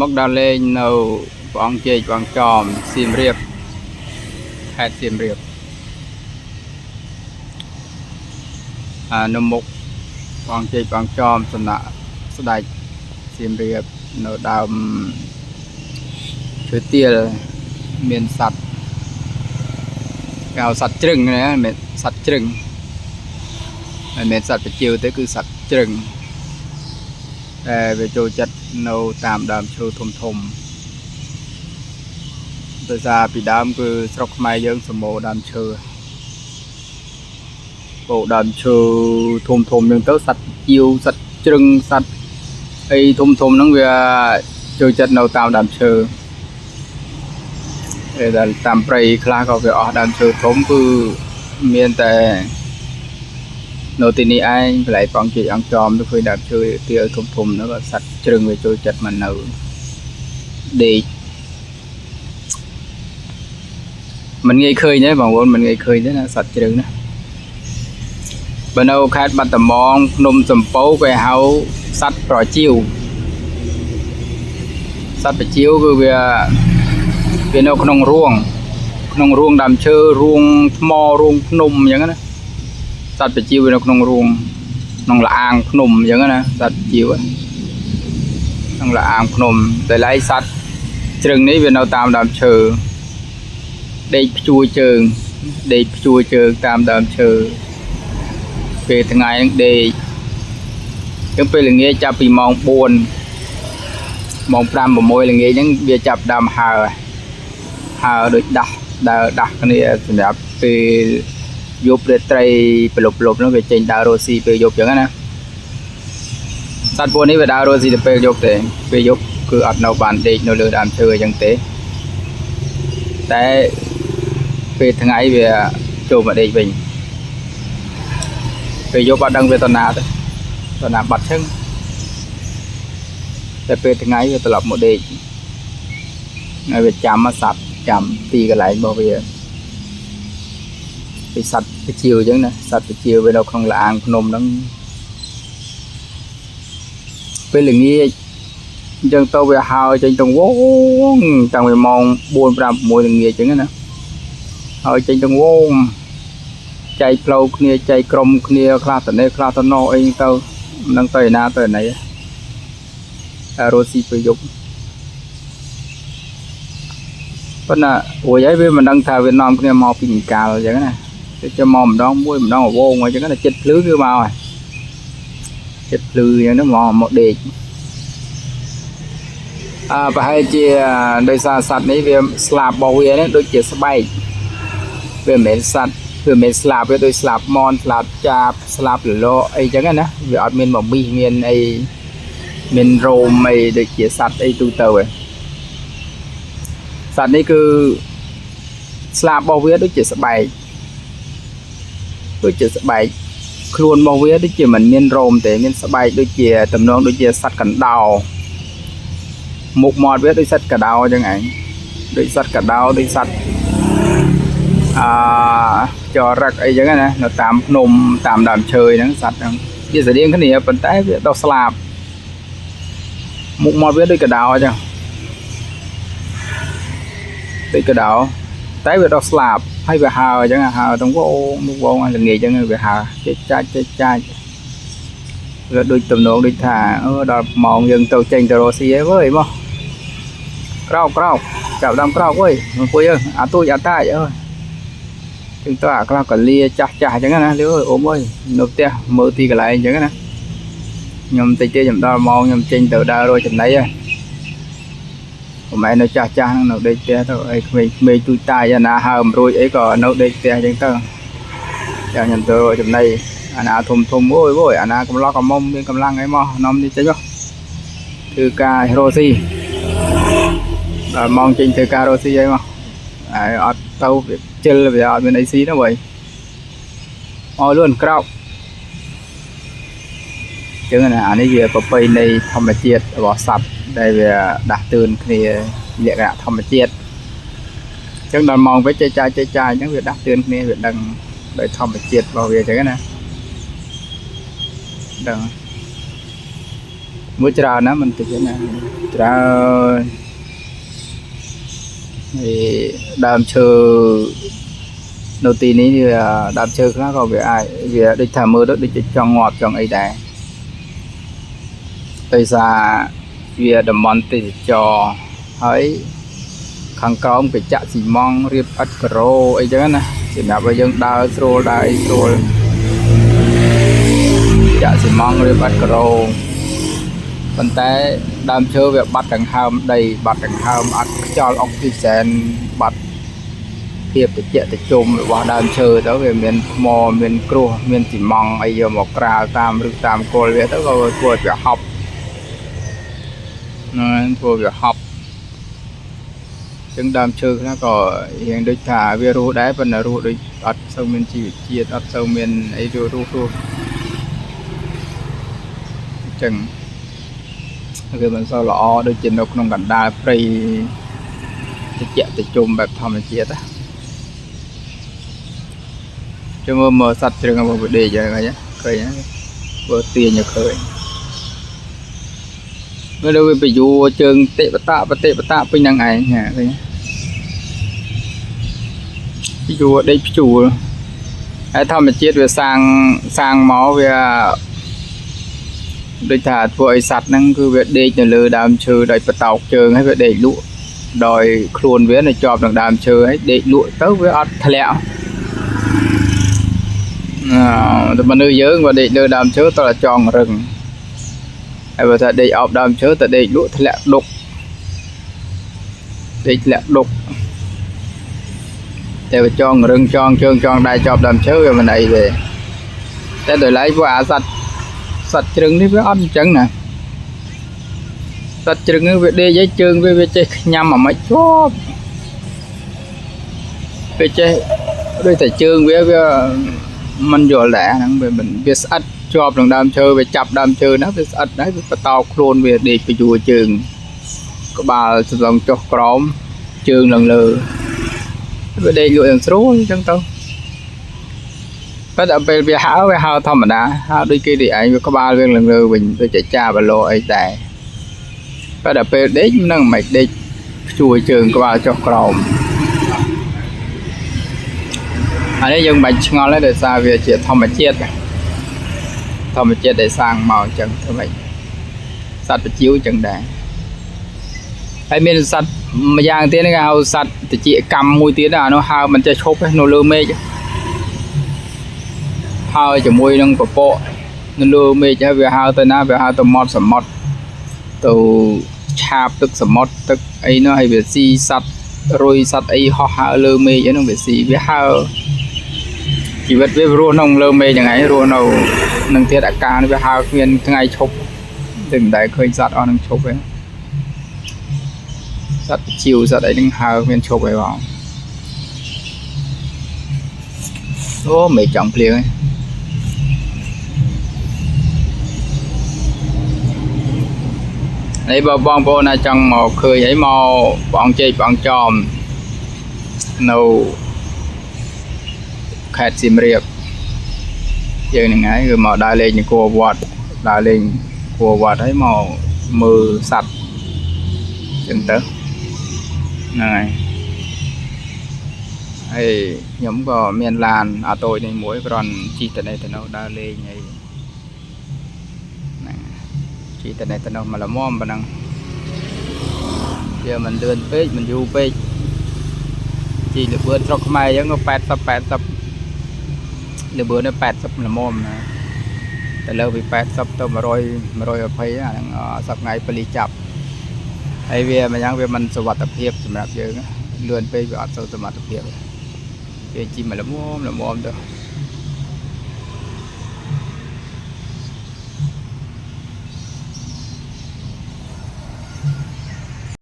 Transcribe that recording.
មកដល់លេងនៅព្រះអង្គជ័យព្រះអង្គចំសៀមរាបខេត្តសៀមរាបនៅមុខព្រះអង្គជ័យព្រះអង្គចំសំណាក់ស្ដេចសៀមរាបនៅដើមឈើទាលមានសត្វគេហៅសត្វជ្រឹងណាមិនសត្វជ្រឹងមិនមែនសត្វបជាវទេគឺសត្វជ្រឹងតែវាចូលចិត្តនៅតាមដើមឈើធំធំដោយសារពីដើមគឺស្រុកខ្មែរយើងសម្បូរដើមឈើបូរដើមឈើធំធំហ្នឹងទៅសត្វជាវសត្វជ្រឹងសត្វអីធំធំហ្នឹងវាចូលចិត្តនៅតាមដើមឈើដែលតាមព្រៃខ្លះក៏វាអស់ដើមឈើធំគឺមានតែនៅទីនេះឯងកន្លែងព្រះអង្គជ័យអង្គចំទៅឃើញដើមឈើទាលធំធំហ្នឹងក៏សត្វជ្រឹងវាចូលចិត្តមកនៅដេកមិនងាយឃើញទេបងប្អូនមិនងាយឃើញទេណាសត្វជ្រឹងណាបើនៅខេត្តបាត់ដំបងភ្នំសំពៅគេហៅសត្វប្រជៀវសត្វប្រជៀវគឺវានៅក្នុងរួងដើមឈើរួងថ្មរួងភ្នំអញ្ចឹងណាសត្វប្រជៀវវានៅក្នុងរួងក្នុងលអាងភ្នំអញ្ចឹងណាសត្វប្រជៀវក្នុងលអាងភ្នំតែឡៃសត្វជ្រឹងនេះវានៅតាមដើមឈើដេកព្យួរជើងតាមដើមឈើពេលថ្ងៃហ្នឹងដេកចឹងពេលល្ងាចចាប់ពីម៉ោង4ម៉ោង5 6ល្ងាចហ្នឹងវាចាប់ដើមហើដូចដាស់គ្នាសម្រាប់ពេលយប់រាត្រីប្រឡប់ហ្នឹងវាចេញដើររស់ស៊ីពេលយប់ចឹងណាសត្វពួកនេះវាដើររស់ស៊ីទៅពេលយប់ទេពេលយប់គឺអត់នៅបានដេកនៅលើដើមឈើអញ្ចឹងទេតែពេលថ្ងៃវាចូលមកដេកវិញពេលយប់អត់ដឹងវាទៅណាទេទៅណាបាត់ឈឹងតែពេលថ្ងៃវាត្រឡប់មកដេកហើយវាចាំទីកន្លែងរបស់វាពីសត្វពជាវអញ្ចឹងណាសត្វពជាវវានៅក្នុងលអាងភ្នំហ្នឹងពេលល្ងាចអញ្ចឹងទៅវាហើចេញទៅវងតាំងពីម៉ោង4 5 6ល្ងាចអញ្ចឹងណាហើយចេញទៅវងចែកផ្លូវគ្នាចែកក្រុមគ្នាខ្លះទៅនេះខ្លះទៅណោអីទៅនឹងទៅឯណាទៅណីរស់ស៊ីពេលយប់ប៉ុន្តែរួចហើយវាមិនដឹងថាវានាំគ្នាមកពីកាលអញ្ចឹងណាទៅចាំមកម្ដងមួយម្ដងវងអញ្ចឹងណាចិត្តភ្លឺគឺមកហើយចិត្តភ្លឺអញ្ចឹងមកដេកប្រហែលជាដោយសារសត្វនេះវាស្លាបរបស់វានេះដូចជាស្បែកវាមិនមែនសត្វវាមិនស្លាបវាដូចស្លាបមន់ស្លាបចាបស្លាបលលអីចឹងណាវាអត់មានមកមីសមានអីមានរោមអីដូចជាសត្វអីទូទៅឯងសត្វនេះគឺស្លាបរបស់វាដូចជាស្បែកខ្លួនរបស់វាដូចជាមិនមានរោមទេមានស្បែកដូចជាតំណងដូចជាសត្វកណ្ដោមុខមាត់វាដូចសត្វកណ្ដោអញ្ចឹងឯងដូចសត្វកណ្ដោដូចសត្វចរឹកអីចឹងណានៅតាមភ្នំតាមដើមឈើហ្នឹងសត្វហ្នឹងវាស្រដៀងគ្នាប៉ុន្តែវាដោះស្លាបមុខមាត់វាដូចកដោអញ្ចឹងដូចកដោតែវាដោះស្លាបហើយវាហើអញ្ចឹងហើទៅវងល្ងាចអញ្ចឹងវាហើចេះចាច់វាដូចទំនងដូចថាដល់ម៉ោងយើងទៅចេញទៅរស់ស៊ីអីវើយមកក្រោកចាប់ដើមក្រោកអើយអង្គុយអាទូចអាតាចអើយចឹងទៅអាខ្លះក៏លាចាស់អញ្ចឹងណាលឿអូមអើយនៅផ្ទះមើលទីកន្លែងអញ្ចឹងណាខ្ញុំតិចទៀតខ្ញុំដល់ម៉ោងខ្ញុំចេញទៅដើររកចំណីហើយកុំឯនៅចាស់ហ្នឹងនៅដេកផ្ទះទៅអីក្មេងទូចតាយអាណាហើមរួចអីក៏នៅដេកផ្ទះអញ្ចឹងទៅចាំខ្ញុំទៅរកចំណីអាណាធំអូយអាណាកំឡោះកំមុំមានកម្លាំងអីមកនាំនេះចេញមកធ្វើការរកស៊ីដល់ម៉ោងចេញធ្វើការរកស៊ីអីមកហើយអត់ទៅជិលវាអត់មានអីស៊ីទេបើលឿនក្រោកចឹងណាអានេះវាប្រពៃណីធម្មជាតិរបស់សត្វដែលវាដាស់តឿនគ្នាលក្ខណៈធម្មជាតិចឹងដល់ម៉ោងវិញចេះចាយចឹងវាដាស់តឿនគ្នាវាដឹងដោយធម្មជាតិរបស់វាចឹងណាដឹង Bữa trà nó mình tự nhiên trà thì đam chơi đầu tiênนี้thì đam chơi khác còn về ai về đi thả mưa đó đi cho ngọt cho ấy đấy bây giờ về đầm mòn thì cho ấy khang cao cái chạ xì mong riệp ắt cro ấy chứ nè thì nào bây giờ đào sro chạ xì mong riệp ắt cro phần té đam chơi về bắt đằng hàm đầy bắt đằng hàm ắt cho oxygen bắt hiệp để chạy để chôm và đam chơi đó về miền mò miền cua miền xì mong ấy giờ một cào tam rực tam cồn về đó rồi thua việc học thua việc học chứng đam chơi nó có hiện được thả virus đấy vẫn là virus được ắt sâu miền chỉ chia ắt sâu miền ấy virus chừngคือมันสลอโดยจินนกนงกันดาปรีจะเจาะจะจุ่มแบบธรรมชาติจะมาสัตว์เรื่องอะไรดีอย่างไรเนี่ยเคยนะเบอร์เตียนอย่างเคยเมื่อเราไปอยู่เชิงเตะปะตะเป็นยังไงเนี่ยอะไรเนี่ยไปอยู่ได้จู่ไอ้ธรรมชาติvề sang máu vềโดยถ้าพวกไอสัตว์นั่นคือเวทเด็กเนี่ยเลยดามเชือโดยประตอกเชิงให้เวทเด็กลุโดยโคลนเวทในจอบดังดามเชือให้เด็กลุเต้าเวทอัดทะเลแต่มันเยอะกว่าเด็กเลยดามเชือตัวละจองรึงไอ้เวทเด็กออกดามเชือแต่เด็กลุทะเลดกเด็กแหลกดกแต่ว่าจองรึงจองเชิงจองได้จอบดามเชือมันไหนเลยแต่โดยไล่พวกอาสัตsạch trứng đi với ăn trứng nè sạch trứng với đê giấy trứng với chơi nhâm mà mấy chó với chơi với thầy trứng với mình vừa lẹ về mình biết sạch cho đồng đam chơi về chập đam chơi nó biết sạch đấy với tàu luôn về đi về chùa trứng có bà lòng cho crom trứng lần lừa với đây lựa số chân taoก็จะเป็นวิหารธรรมดาหาด้วยกี่ดีไอ้ก็บ้าเรื่องเรื่องbình tôi chạy cha và loไอ้แต่ก็จะเป็นเด็กนั่งไม่เด็กช่วยเชิงก็บ้าจอกกรมอันนี้ยังไม่ชงแล้วเดี๋ยวซาเวียเจียธรรมเจียดได้สร้างมาจังทำไมสัตว์ไปจิ้วจังได้ไอ้เมนสัตว์มาอย่างที่นี่เอาสัตว์แต่เจียกำมวยที่น่ะnó haoมันจะชกให้โนเลือเมย์hao cho môi nâng của bộ nên lưu mê cho về hao tới na về hao từ mót từ chạp tức sầm mót tức ấy nó hay về si sắt rồi sắt ấy họ hao lưu mê cho nó về si về hao chỉ biết về ruộng nông lưu mêอย่างไงruộng nào nâng thiết đại ca về hao nguyên ngày chụp từng đại khơi sắt on nâng chụp ấy sắt chiều sắt ấy nâng hao nguyên chụp ấy vào ô mày chọn liền ấyไอ้บองโบนะจังหมอเคยไอ้หมอบองเจบองจอมนูแคดซิมเรียบยังไงคือหมอได้เลยอย่างกัววัดได้เลยกัววัดให้หมอมือสัตว์จึงเต๋อนั่นไงไอ้ยมก็เมียนลานอาโตยในมวยกรอนจีแต่ในแต่เราได้เลยไงchỉ tại này tao đâu mà là mom bà năng giờ mình đưa page mình du page chỉ được bữa cho mai giống nó pet sập được bữa nó pet sập là mom nèแต่เราไปpet sập tao mà rồi ở phía sập ngày pali chậpไอเวียมันยังเวียมันสวัสดิภาพสำหรับเยอะเลื่อนไปแบบสวัสดิภาพเวียจีมันละมอมเด้อ